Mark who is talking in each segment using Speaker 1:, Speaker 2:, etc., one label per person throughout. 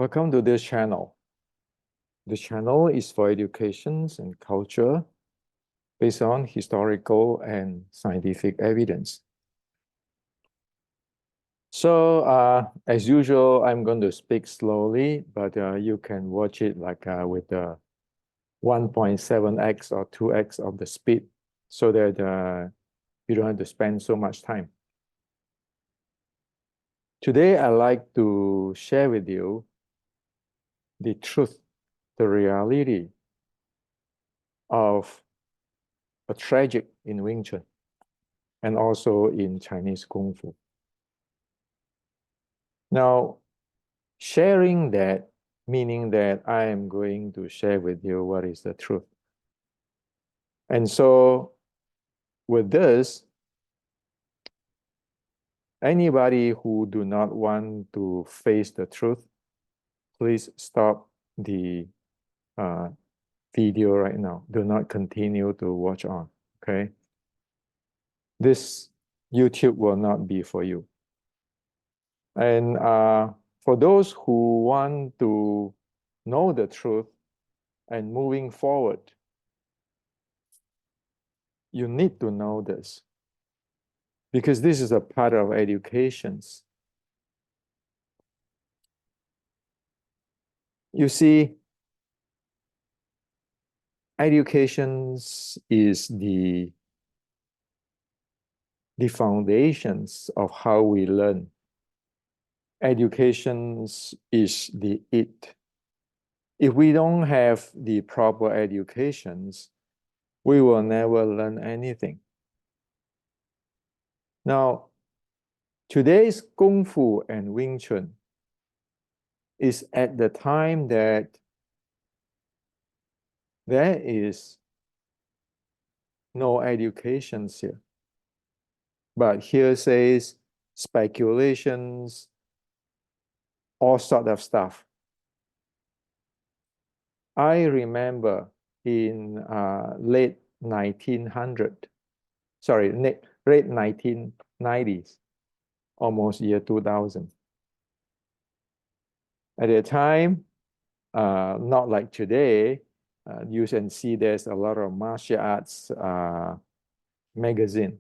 Speaker 1: Welcome to this channel. The channel is for education and culture based on historical and scientific evidence. So as usual, I'm going to speak slowly, but you can watch it like with the 1.7x or 2x of the speed so that you don't have to spend so much time. Today, I'd like to share with you the truth, the reality of a tragic in Wing Chun and also in Chinese Kung Fu. Now, sharing that, meaning that I am going to share with you what is the truth. And so with this, anybody who do not want to face the truth, please stop the video right now. Do not continue to watch on, okay? This YouTube will not be for you. And for those who want to know the truth and moving forward, you need to know this because this is a part of educations. You see, educations is the foundations of how we learn. Educations is the it. If we don't have the proper educations, we will never learn anything. Now, today's Kung Fu and Wing Chun is at the time that there is no educations here. But here says speculations, all sort of stuff. I remember in late 1990s, almost year 2000. At the time, not like today, you can see there's a lot of martial arts magazine.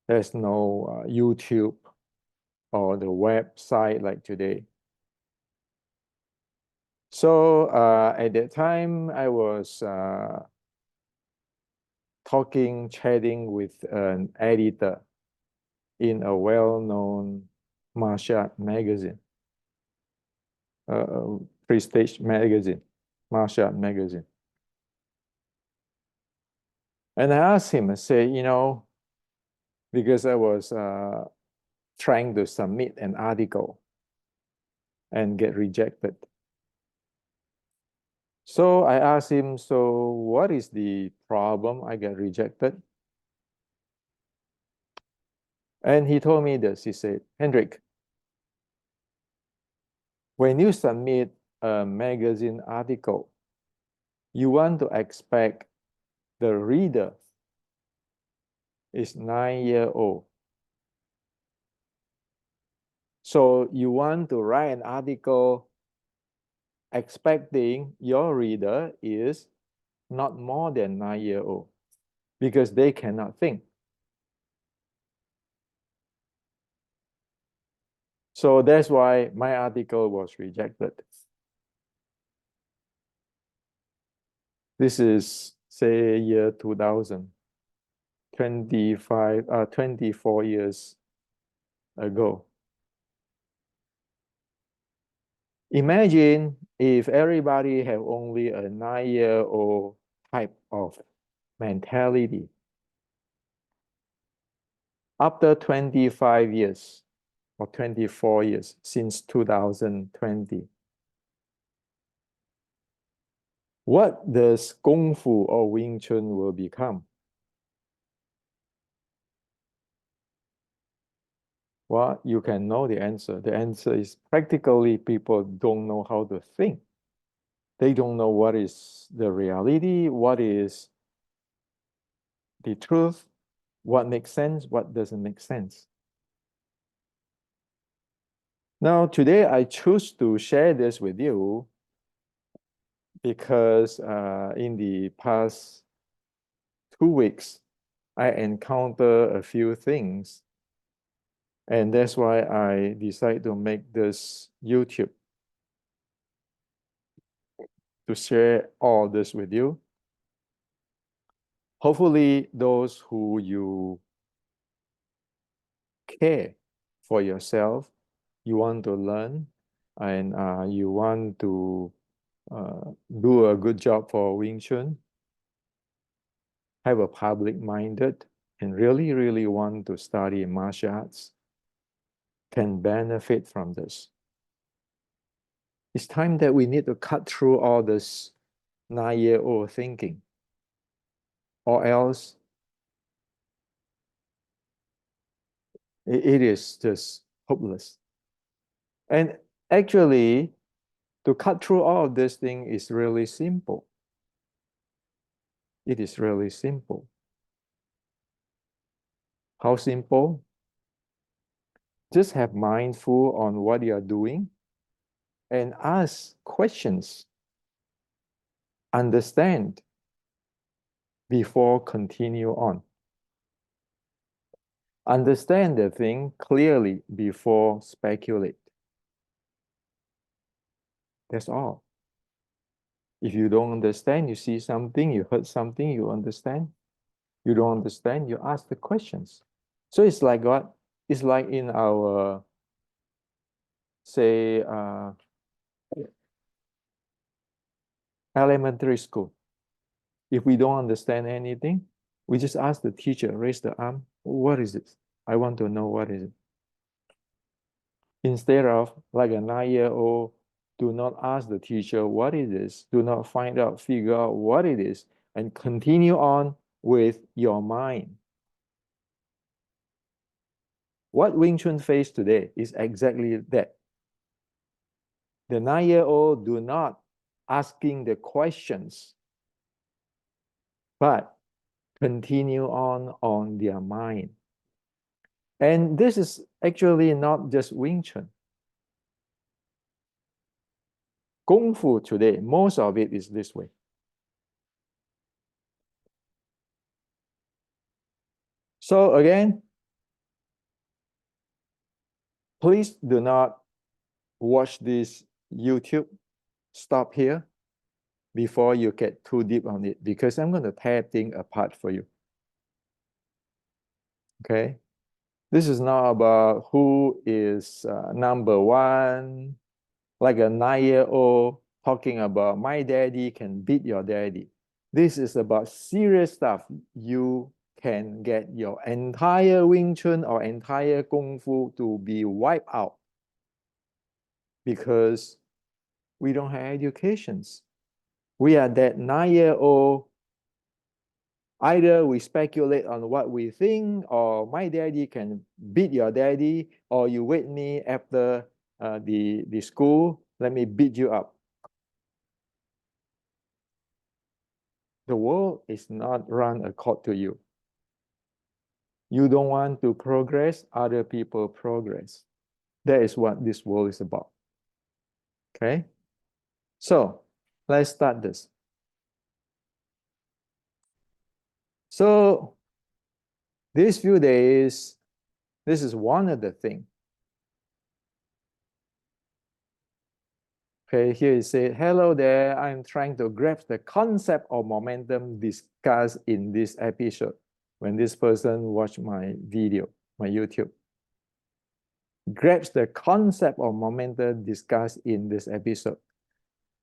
Speaker 1: There's no YouTube or the website like today. So at that time, I was chatting with an editor in a well-known martial art magazine, prestige magazine, martial art magazine. And I asked him, I said, you know, because I was trying to submit an article and get rejected. So I asked him, so what is the problem I get rejected? And he told me this, he said, Hendrik, when you submit a magazine article, you want to expect the reader is 9-year-old. So you want to write an article expecting your reader is not more than 9-year-old because they cannot think. So that's why my article was rejected. This is, say, year 2000, 24 years ago. Imagine if everybody have only a 9-year-old type of mentality. After 25 years or 24 years since 2020, what does Kung Fu or Wing Chun will become? Well, you can know the answer. The answer is practically people don't know how to think. They don't know what is the reality, what is the truth, what makes sense, what doesn't make sense. Now, today I choose to share this with you because in the past 2 weeks, I encountered a few things. And that's why I decided to make this YouTube to share all this with you. Hopefully, those who you care for yourself, you want to learn, and you want to do a good job for Wing Chun, have a public-minded, and really, really want to study martial arts, can benefit from this. It's time that we need to cut through all this 9-year-old thinking, or else it is just hopeless. And actually, to cut through all of this thing is really simple. It is really simple. How simple? Just have mindful on what you are doing and ask questions. Understand before continue on. Understand the thing clearly before speculate. That's all. If you don't understand, you see something, you heard something, you understand. You don't understand, you ask the questions. So it's like what? It's like in our, say, elementary school. If we don't understand anything, we just ask the teacher, raise the arm, what is it? I want to know what is it. Instead of like a 9-year-old, do not ask the teacher what it is, do not find out, figure out what it is, and continue on with your mind. What Wing Chun face today is exactly that. The 9-year-old do not asking the questions, but continue on their mind. And this is actually not just Wing Chun. Kung Fu today, most of it is this way. So again, please do not watch this YouTube. Stop here before you get too deep on it, because I'm going to tear things apart for you. Okay? This is not about who is number one, like a 9-year-old talking about my daddy can beat your daddy. This is about serious stuff. You can get your entire Wing Chun or entire Kung Fu to be wiped out because we don't have educations. We are that 9-year-old. Either we speculate on what we think, or my daddy can beat your daddy, or you wait me after the school, let me beat you up. The world is not run according to you. You don't want to progress, other people progress. That is what this world is about. Okay? So, let's start this. So, these few days, this is one of the things. Okay, here it says, hello there, I'm trying to grasp the concept of momentum discussed in this episode. When this person watched my video, my YouTube. Grasp the concept of momentum discussed in this episode.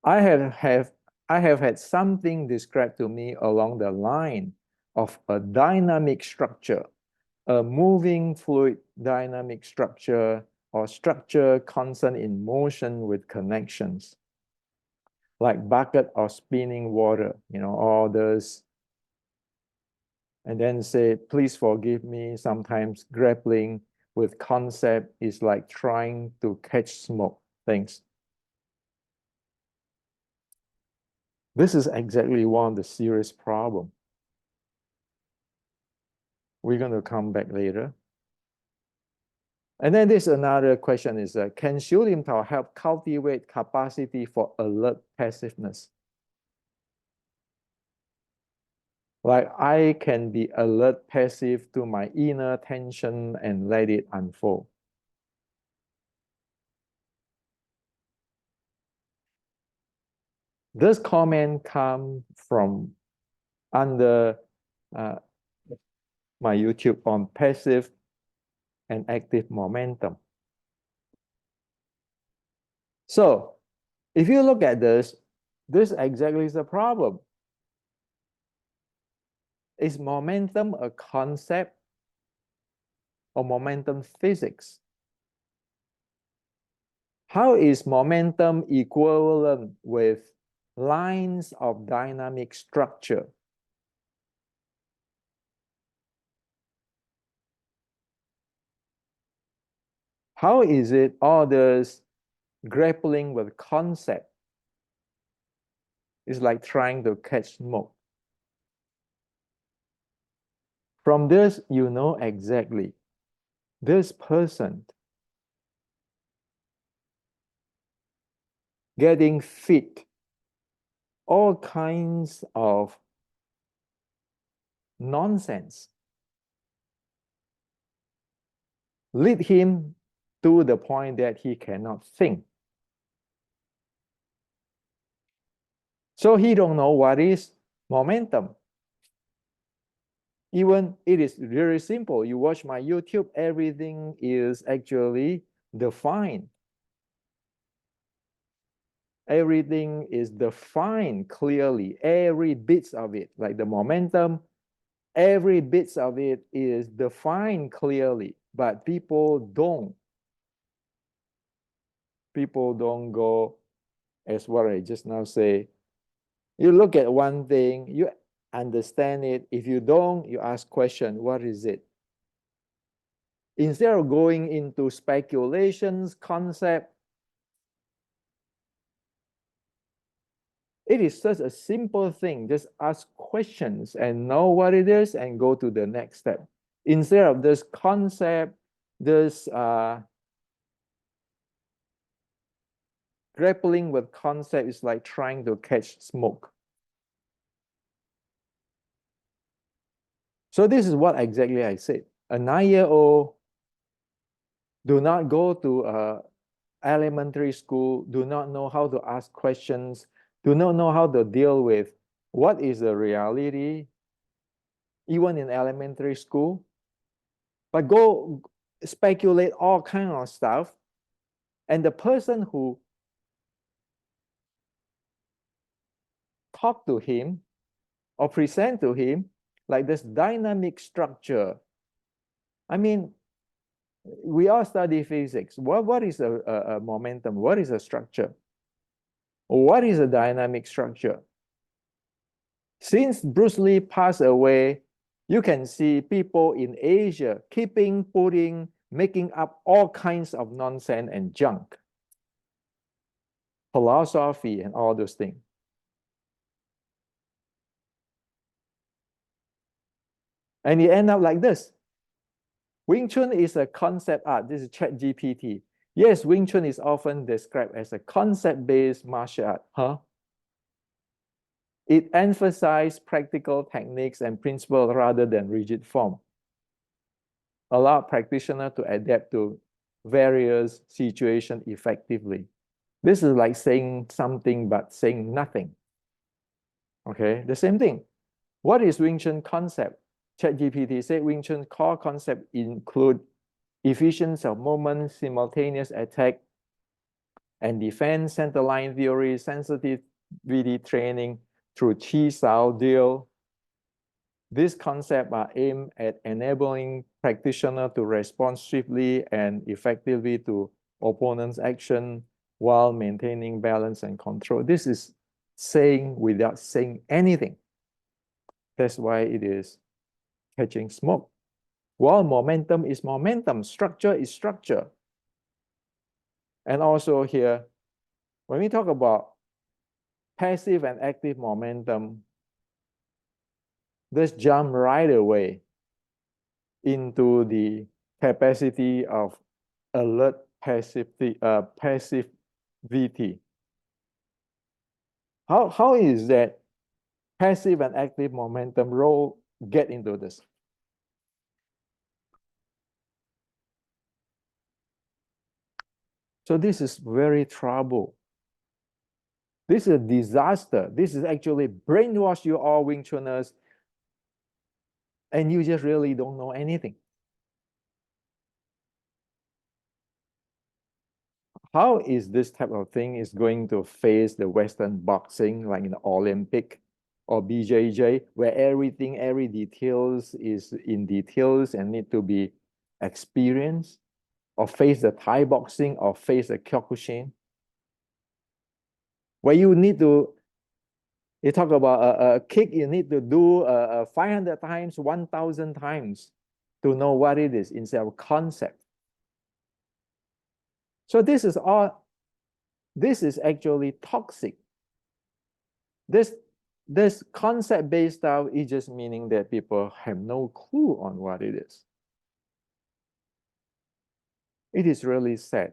Speaker 1: I have had something described to me along the line of a dynamic structure, a moving fluid dynamic structure, or structure constant in motion with connections, like bucket of spinning water, all those. And then say, please forgive me, sometimes grappling with concept is like trying to catch smoke. Thanks. This is exactly one of the serious problems. We're going to come back later. And then this another question is, can Xiu Lim Tao help cultivate capacity for alert passiveness? Like I can be alert passive to my inner tension and let it unfold. This comment come from under my YouTube on passive and active momentum. So if you look at this exactly is the problem. Is momentum a concept or momentum physics? How is momentum equivalent with lines of dynamic structure? How is it all this grappling with concept is like trying to catch smoke? From this, you know exactly this person getting fit all kinds of nonsense lead him to the point that he cannot think. So he don't know what is momentum. Even it is very simple. You watch my YouTube, everything is actually defined. Everything is defined clearly, every bit of it, like the momentum, every bit of it is defined clearly, but people don't. People don't go, as what I just now say, you look at one thing, you understand it. If you don't, you ask question, what is it? Instead of going into speculations, concept, it is such a simple thing. Just ask questions and know what it is and go to the next step. Instead of this concept, this grappling with concept is like trying to catch smoke. So this is what exactly I said. A 9-year-old do not go to elementary school, do not know how to ask questions, do not know how to deal with what is the reality, even in elementary school, but go speculate all kind of stuff. And the person who talk to him or present to him like this dynamic structure. I mean, we all study physics. What is a momentum? What is a structure? What is a dynamic structure? Since Bruce Lee passed away, you can see people in Asia making up all kinds of nonsense and junk, philosophy and all those things. And you end up like this. Wing Chun is a concept art. This is ChatGPT. Yes, Wing Chun is often described as a concept-based martial art. Huh? It emphasizes practical techniques and principles rather than rigid form. Allow practitioner to adapt to various situations effectively. This is like saying something but saying nothing. Okay, the same thing. What is Wing Chun concept? ChatGPT said Wing Chun core concept include efficiency of movement, simultaneous attack and defense, center line theory, sensitivity training through Chi Sao Deal. These concepts are aimed at enabling practitioners to respond swiftly and effectively to opponent's action while maintaining balance and control. This is saying without saying anything. That's why it is catching smoke. While momentum is momentum, structure is structure. And also here, when we talk about passive and active momentum, let's jump right away into the capacity of alert passivity. How is that passive and active momentum role get into this? So this is very trouble. This is a disaster. This is actually brainwash you all Wing Chuners, and you just really don't know anything. How is this type of thing is going to face the Western boxing, like in the Olympic or BJJ, where everything, every details is in details and need to be experienced, or face the Thai boxing or face the Kyokushin, where you need to, you talk about a kick, you need to do 500 times, 1,000 times to know what it is instead of concept. So this is all, this is actually toxic. This concept-based style is just meaning that people have no clue on what it is. It is really sad.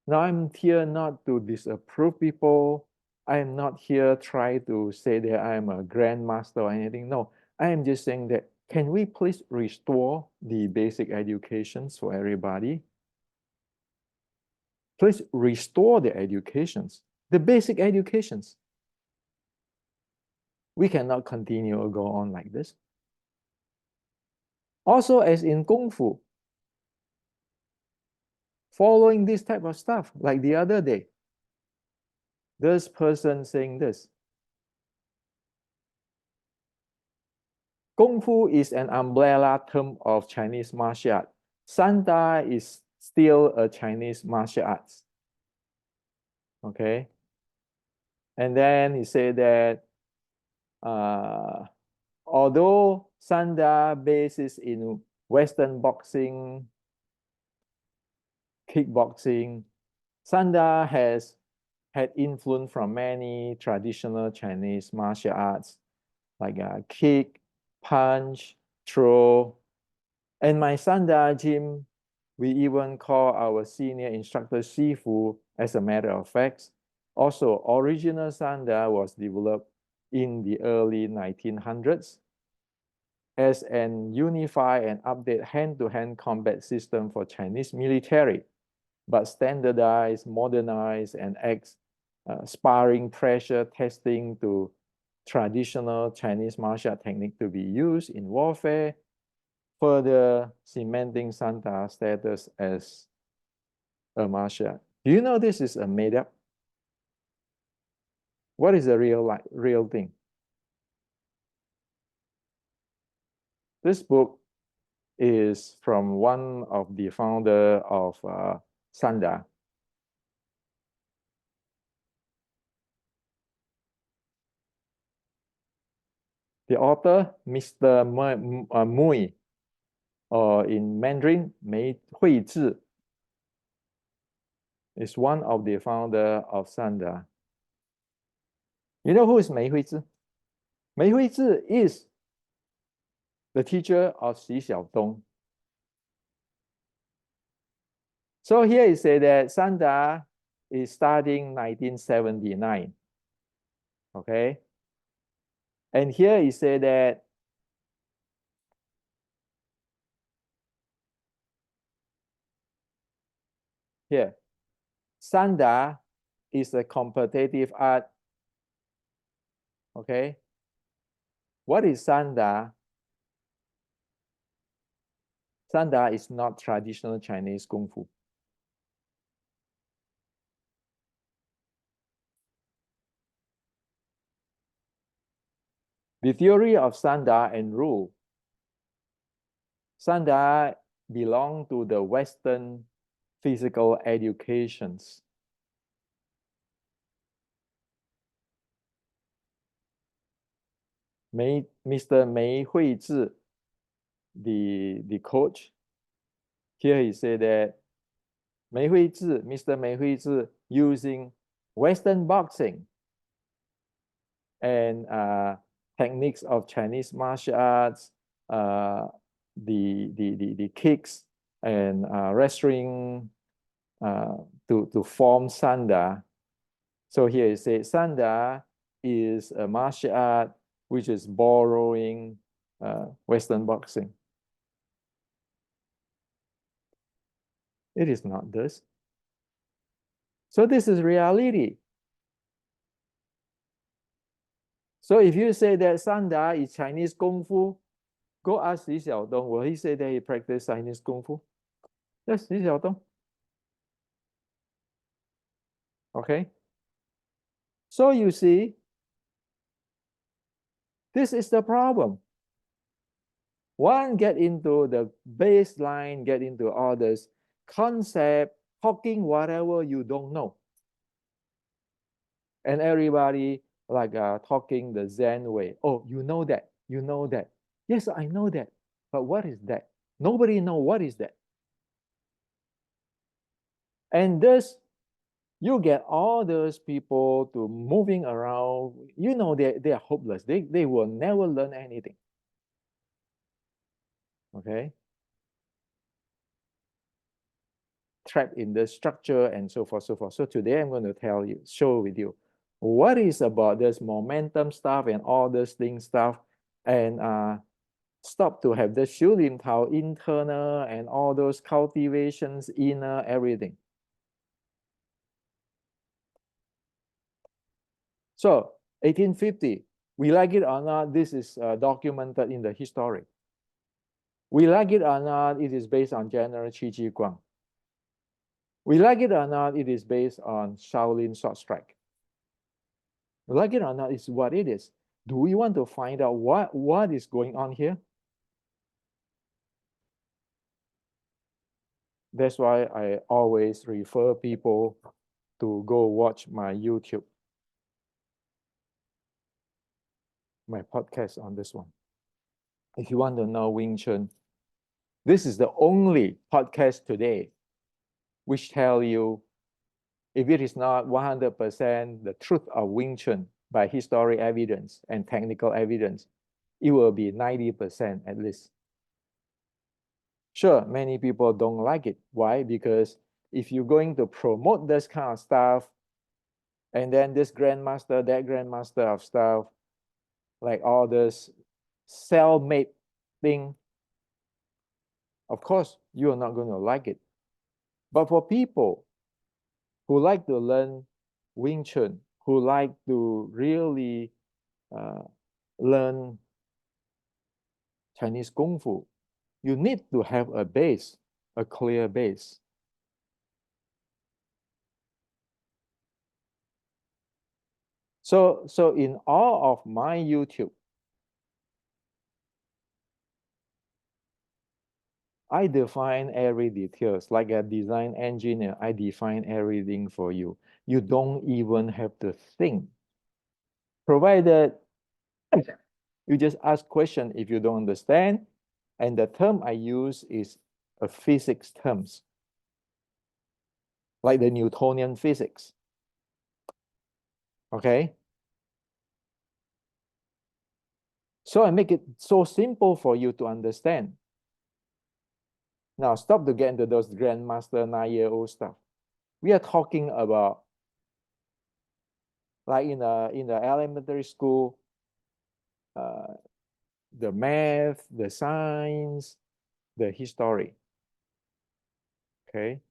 Speaker 1: Now, I'm here not to disapprove people. I am not here trying to say that I am a grandmaster or anything. No, I am just saying that, can we please restore the basic educations for everybody? Please restore the educations, the basic educations. We cannot continue or go on like this. Also, as in Kung Fu, following this type of stuff, like the other day, this person saying this. Kung Fu is an umbrella term of Chinese martial art. Sanda is still a Chinese martial arts. Okay. And then he said that although Sanda bases in Western boxing, kickboxing, Sanda has had influence from many traditional Chinese martial arts like kick, punch, throw. And my Sanda gym, we even call our senior instructor Shifu, as a matter of fact. Also, original Sanda was developed in the early 1900s as an unified and updated hand-to-hand combat system for Chinese military, but standardized, modernized, and sparring pressure testing to traditional Chinese martial art technique to be used in warfare, further cementing Sanda status as a martial art. Do you know this is a made up? What is the real thing? This book is from one of the founder of Sanda. The author, Mr. Mui, or in Mandarin, Mei Huizhi, is one of the founder of Sanda. You know who is Mei Huizhi? Mei Huizhi is the teacher of Xi Xiaodong. So here he said that Sanda is starting 1979. Okay. And here he said that here, Sanda is a competitive art. Okay. What is Sanda? Sanda is not traditional Chinese Kung Fu. The theory of Sanda and rule. Sanda belong to the Western physical educations. Mr. Mei Huizhi, the coach, here he said that Mr. Mei Huizhi using Western boxing and techniques of Chinese martial arts, the kicks and wrestling to form Sanda. So here it says Sanda is a martial art which is borrowing Western boxing. It is not this. So this is reality. So if you say that Sanda is Chinese Kung Fu, go ask Xi Xiaodong. Will he say that he practiced Chinese Kung Fu? Yes, Xi Xiaodong. Okay. So you see, this is the problem. One, get into the baseline, get into all this concept, talking whatever you don't know. And everybody like talking the Zen way. Oh, you know that, you know that. Yes, I know that. But what is that? Nobody know what is that. And thus, you get all those people to moving around. You know, they are hopeless. They will never learn anything. Okay. Trapped in the structure and so forth, so forth. So today I'm going to show with you what is about this momentum stuff and all this thing stuff, and stop to have the Xu Lim Tao internal and all those cultivations inner everything. So 1850, we like it or not, this is documented in the history. We like it or not, it is based on General Qi Ji Guang. We like it or not, it is based on Shaolin Sword Strike. Like it or not, it's what it is. Do we want to find out what is going on here? That's why I always refer people to go watch my YouTube, my podcast on this one. If you want to know Wing Chun, this is the only podcast today which tell you if it is not 100% the truth of Wing Chun by historic evidence and technical evidence, it will be 90% at least. Sure, many people don't like it. Why? Because if you're going to promote this kind of stuff, and then this grandmaster, that grandmaster of stuff, like all this cell-made thing, of course, you're not going to like it. But for people who like to learn Wing Chun, who like to really learn Chinese Kung Fu, you need to have a base, a clear base. So in all of my YouTube, I define every details. Like a design engineer, I define everything for you. You don't even have to think. Provided you just ask question if you don't understand, and the term I use is a physics terms, like the Newtonian physics. Okay? So I make it so simple for you to understand. Now stop to get into those grandmaster 9-year-old stuff. We are talking about like in the elementary school, the math, the science, the history. Okay.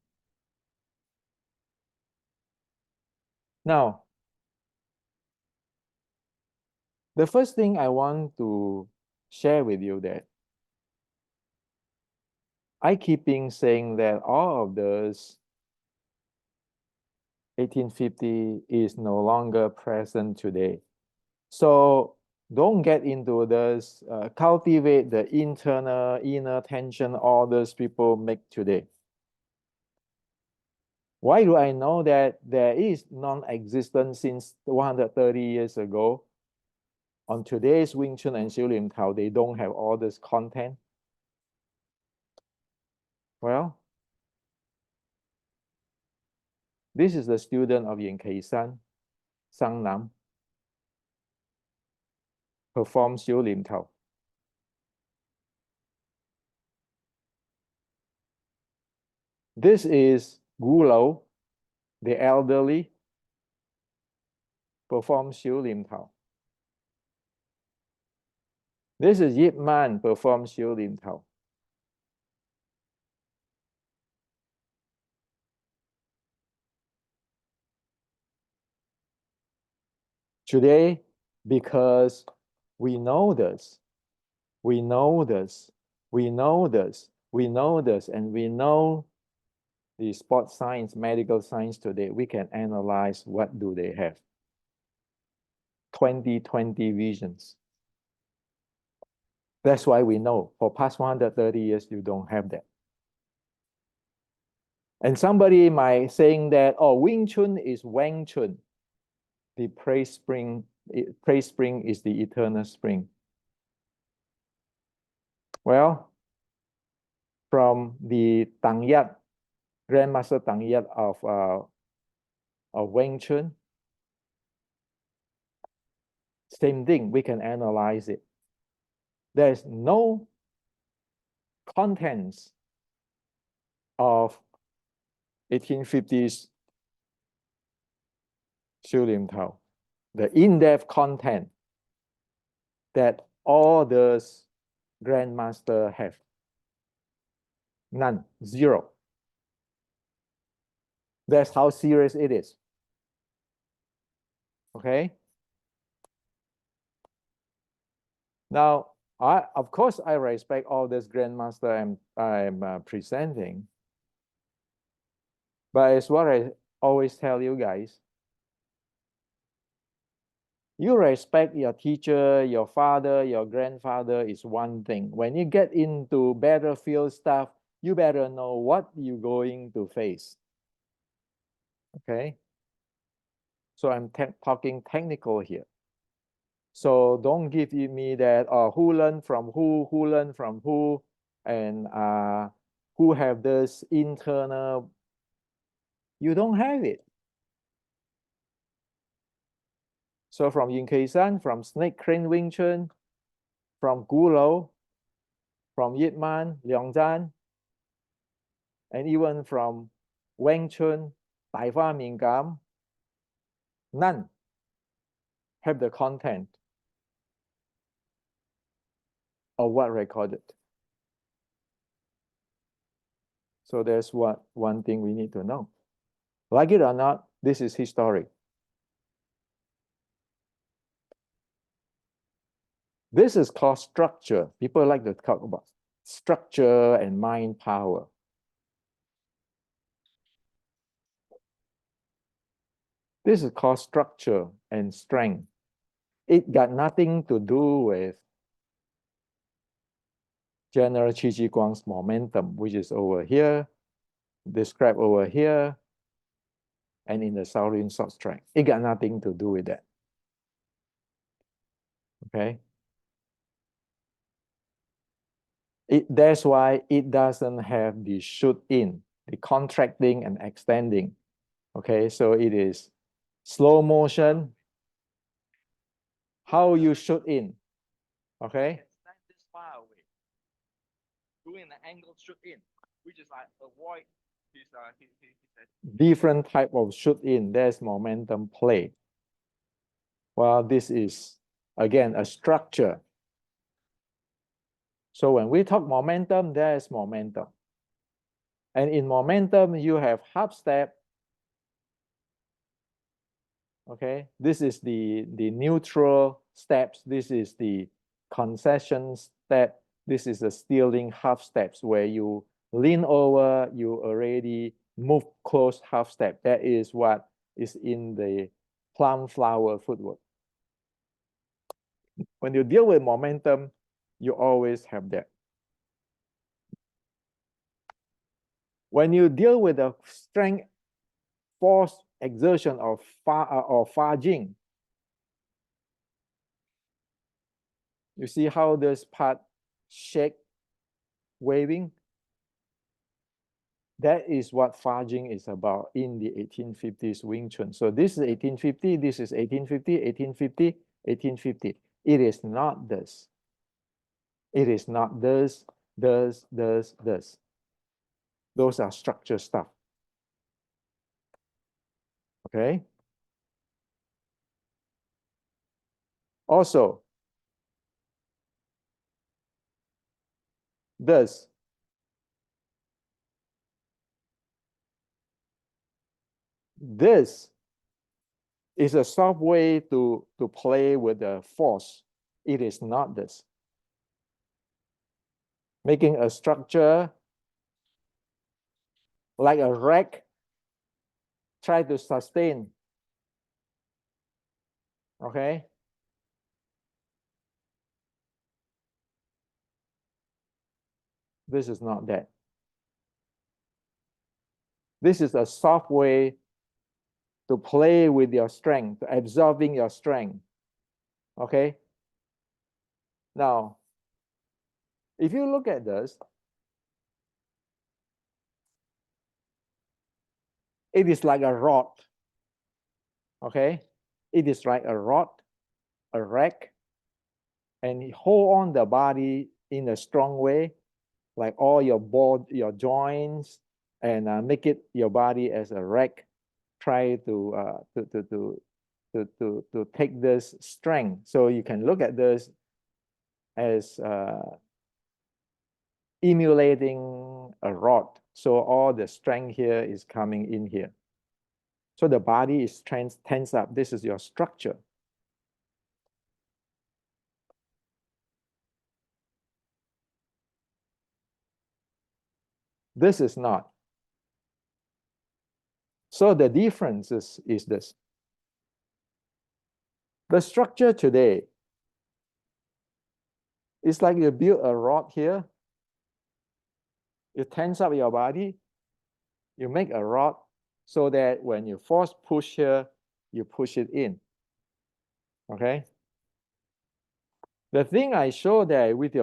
Speaker 1: Now, the first thing I want to share with you that I keeping saying that all of this 1850 is no longer present today. So don't get into this, cultivate the internal, inner tension all those people make today. Why do I know that there is non-existent since 130 years ago? On today's Wing Chun and Xiu Lim Tao, they don't have all this content. Well, this is the student of Yin Kei San, Sang Nam, perform Xiu Lim Tao. This is Gu the elderly, performs Xiu Lim Tao. This is Yip Man, performs Xiu Lim Tao. Today, because we know this, we know this, we know this, we know this, and we know the sports science, medical science today, we can analyze what do they have. 20/20 visions. That's why we know for past 130 years, you don't have that. And somebody might saying that, oh, Wing Chun is Wang Chun. The praise spring is the eternal spring. Well, from the Tang Yat, Grandmaster Tang Yat of Wing Chun, same thing, we can analyze it. There's no contents of 1850s Xiu Lim Tao, the in-depth content that all those grandmaster have. None, zero. That's how serious it is. Okay. Now, of course, I respect all this grandmaster I'm presenting, but it's what I always tell you guys. You respect your teacher, your father, your grandfather is one thing. When you get into battlefield stuff, you better know what you're going to face. Okay? So I'm talking technical here. So don't give me that, who learned from who learned from who, and who have this internal. You don't have it. So from Yin Kei San, from Snake Crane Wing Chun, from Gu Lou, from Yip Man, Liang Zhan, and even from Wang Chun, Dai Fa Ming Gam, none have the content of what recorded. So there's one thing we need to know. Like it or not, this is history. This is called structure. People like to talk about structure and mind power. This is called structure and strength. It got nothing to do with General Qi Ji Guang's momentum, which is over here, described over here, and in the Shaolin Sword Strength. It got nothing to do with that. Okay? That's why it doesn't have the shoot in, the contracting and extending. Okay, so it is slow motion, how you shoot in. Okay?
Speaker 2: Stand this far away, doing an angle shoot in, which is like avoid his
Speaker 1: Different type of shoot in. There's momentum play. Well, this is again a structure. So when we talk momentum, there's momentum. And in momentum, you have half step. Okay, this is the neutral steps. This is the concession step. This is the stealing half steps where you lean over, you already move close half step. That is what is in the plum flower footwork. When you deal with momentum, you always have that. When you deal with the strength, force, exertion of Fa Jing, you see how this part shake, waving? That is what Fa Jing is about in the 1850s Wing Chun. So this is 1850, this is 1850, 1850, 1850. It is not this. It is not this. Those are structure stuff. Okay. Also, this is a soft way to play with the force. It is not this. Making a structure like a rack, try to sustain. Okay. This is not that. This is a soft way to play with your strength, absorbing your strength. Okay. Now, if you look at this, it is like a rod. Okay. It is like a rod, a rack, and hold on the body in a strong way, like all your joints, and make it your body as a rack. Try to take this strength. So you can look at this as emulating a rod. So all the strength here is coming in here. So the body is tense up. This is your structure. This is not. So the difference is this. The structure today is like you build a rod here. You tense up your body. You make a rod so that when you force push here, you push it in. Okay. The thing I show there with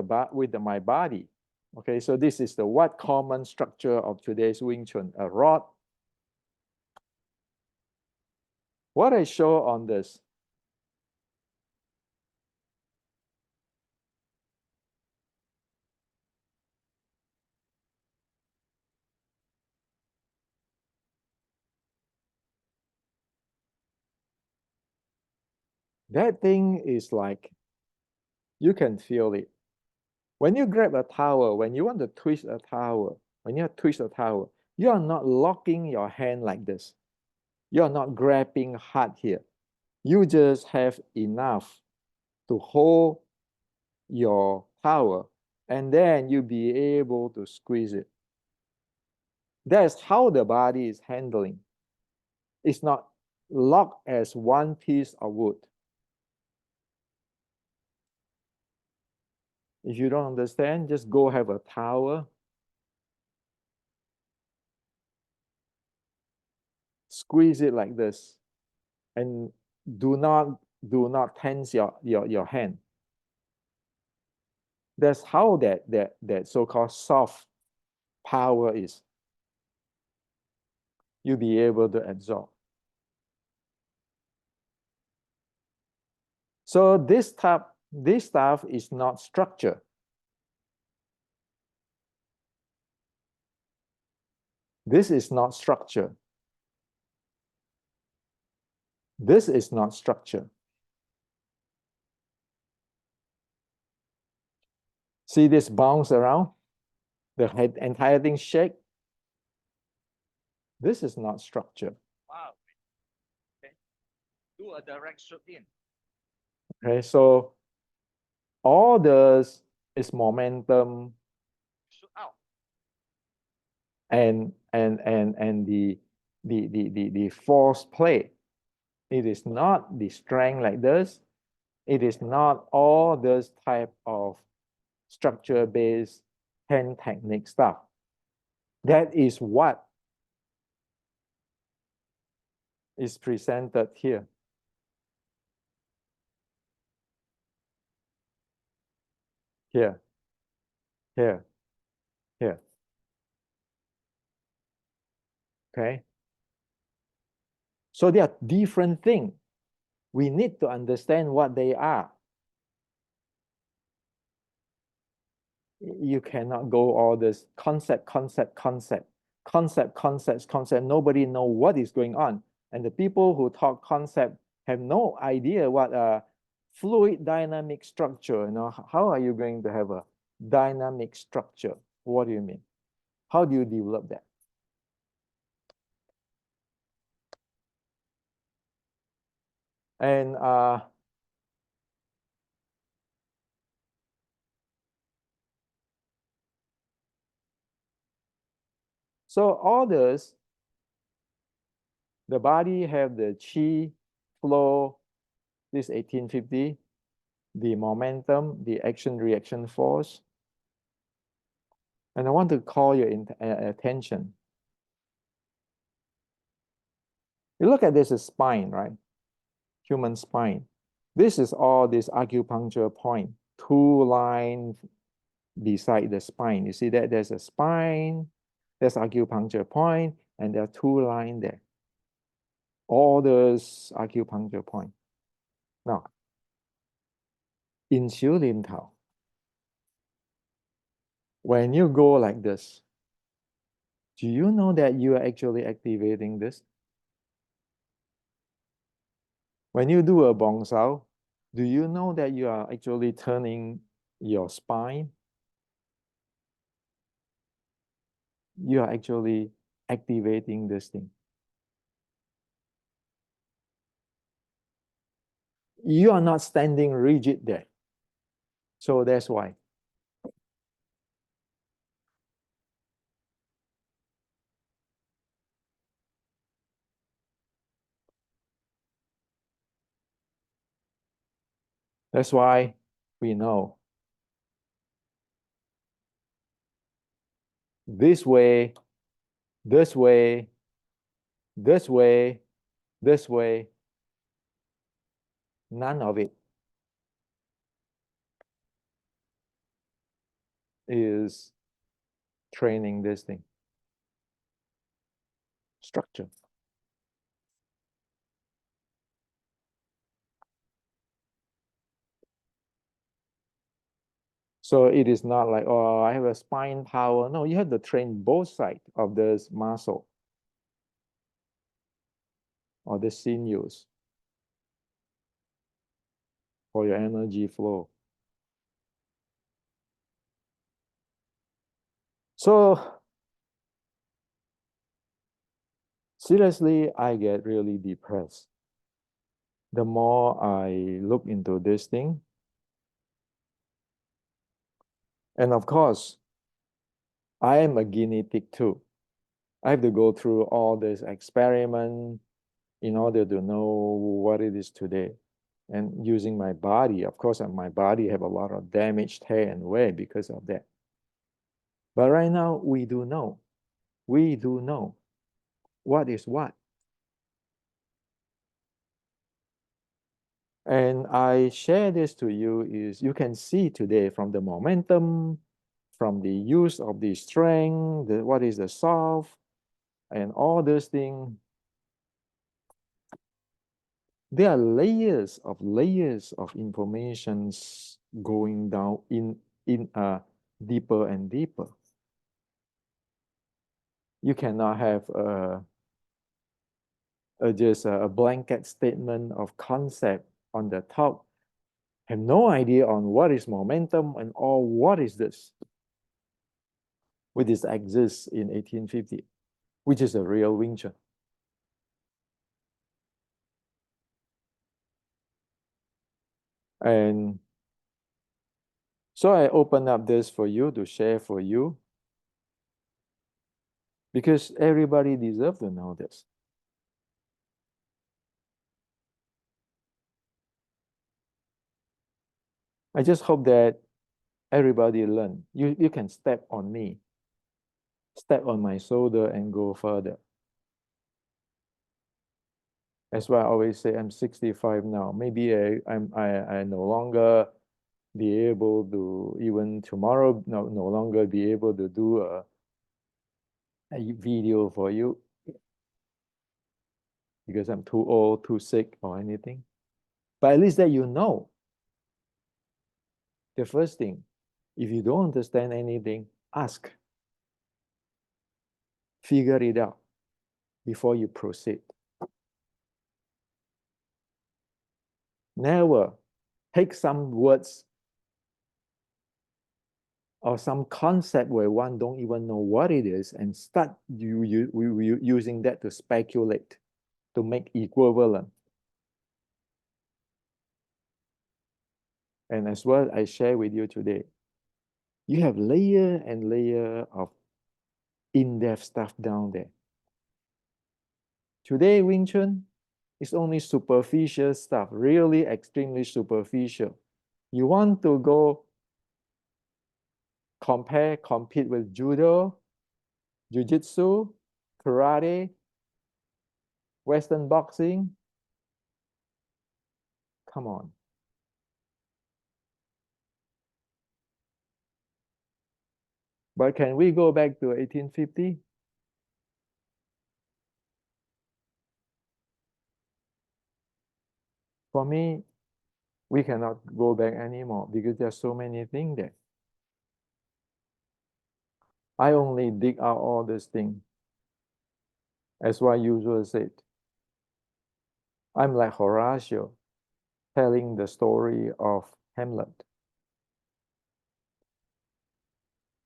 Speaker 1: my body. Okay, so this is the what common structure of today's Wing Chun, a rod. What I show on this, that thing is like, you can feel it. When you grab a towel, when you want to twist a towel, you are not locking your hand like this. You are not grabbing hard here. You just have enough to hold your towel, and then you'll be able to squeeze it. That's how the body is handling. It's not locked as one piece of wood. If you don't understand, just go have a towel. Squeeze it like this. And do not tense your hand. That's how that so-called soft power is. You'll be able to absorb. So this stuff is not structure. This is not structure. This is not structure. See this bounce around? The entire thing shake? This is not structure.
Speaker 2: Wow. Okay. Do a direct stroke in.
Speaker 1: Okay, so all this is momentum
Speaker 2: Shoot out.
Speaker 1: and the force play. It is not the strength like this. It is not all this type of structure-based hand technique stuff. That is what is presented here. Here, here, here. Okay? So they are different things. We need to understand what they are. You cannot go all this concept. concept. Nobody know what is going on. And the people who talk concept have no idea what a fluid dynamic structure, how are you going to have a dynamic structure? What do you mean? How do you develop that? And so all this, the body have the chi flow, this 1850, the momentum, the action-reaction force. And I want to call your attention. You look at this as spine, right? Human spine. This is all this acupuncture point, 2 lines beside the spine. You see that there's a spine, there's acupuncture point, and there are 2 lines there. All those acupuncture point. Now, in Xiu Lim Tao, when you go like this, do you know that you are actually activating this? When you do a bong sao, do you know that you are actually turning your spine? You are actually activating this thing. You are not standing rigid there. So that's why. That's why we know this way, this way, this way, this way, none of it is training this thing. Structure. So it is not like, oh, I have a spine power. No, you have to train both sides of this muscle or the sinews for your energy flow. So seriously, I get really depressed. The more I look into this thing. And of course, I am a guinea pig too. I have to go through all this experiment in order to know what it is today. And using my body, of course, my body have a lot of damage, tear and wear because of that. But right now, we do know. We do know what is what. And I share this to you is you can see today from the momentum, from the use of the strength, what is the soft, and all those things. There are layers of informations going down in deeper and deeper. You cannot have just a blanket statement of concept on the top, have no idea on what is momentum and or what is this, which is exists in 1850, which is a real Wing Chun. And so I open up this for you to share for you, because everybody deserves to know this. I just hope that everybody learn. You can step on me, step on my shoulder and go further. That's why I always say I'm 65 now. Maybe I no longer be able to, even tomorrow, no longer be able to do a video for you because I'm too old, too sick or anything. But at least that you know. The first thing, if you don't understand anything, ask. figure it out before you proceed. Never take some words or some concept where one don't even know what it is and start using that to speculate, to make equivalent. And as well, I share with you today, you have layer and layer of in-depth stuff down there. Today, Wing Chun is only superficial stuff, really extremely superficial. You want to go compete with judo, jiu-jitsu, karate, Western boxing. Come on. But can we go back to 1850? For me, we cannot go back anymore because there's so many things there. I only dig out all these things. As what I usually said. I'm like Horatio telling the story of Hamlet.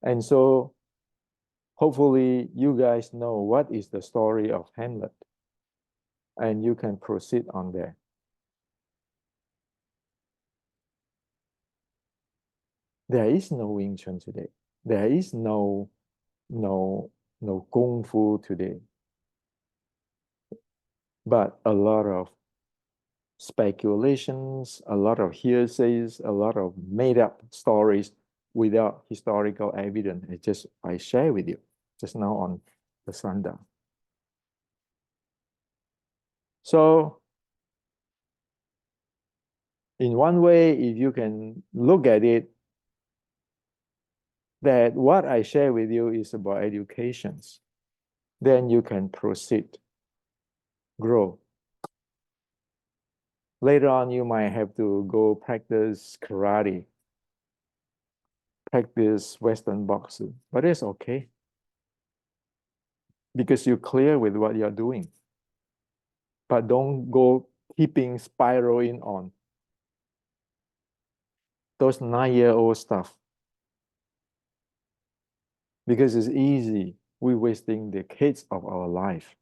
Speaker 1: And so hopefully you guys know what is the story of Hamlet. And you can proceed on there. There is no Wing Chun today. There is no Kung Fu today. But a lot of speculations, a lot of hearsays, a lot of made up stories without historical evidence. It's just I share with you just now on the Sanda. So in one way, if you can look at it, that what I share with you is about educations, then you can proceed, grow. Later on, you might have to go practice karate, practice Western boxing, but it's okay because you're clear with what you're doing. But don't go keeping spiraling on those 9-year-old stuff because it's easy. We're wasting decades of our life.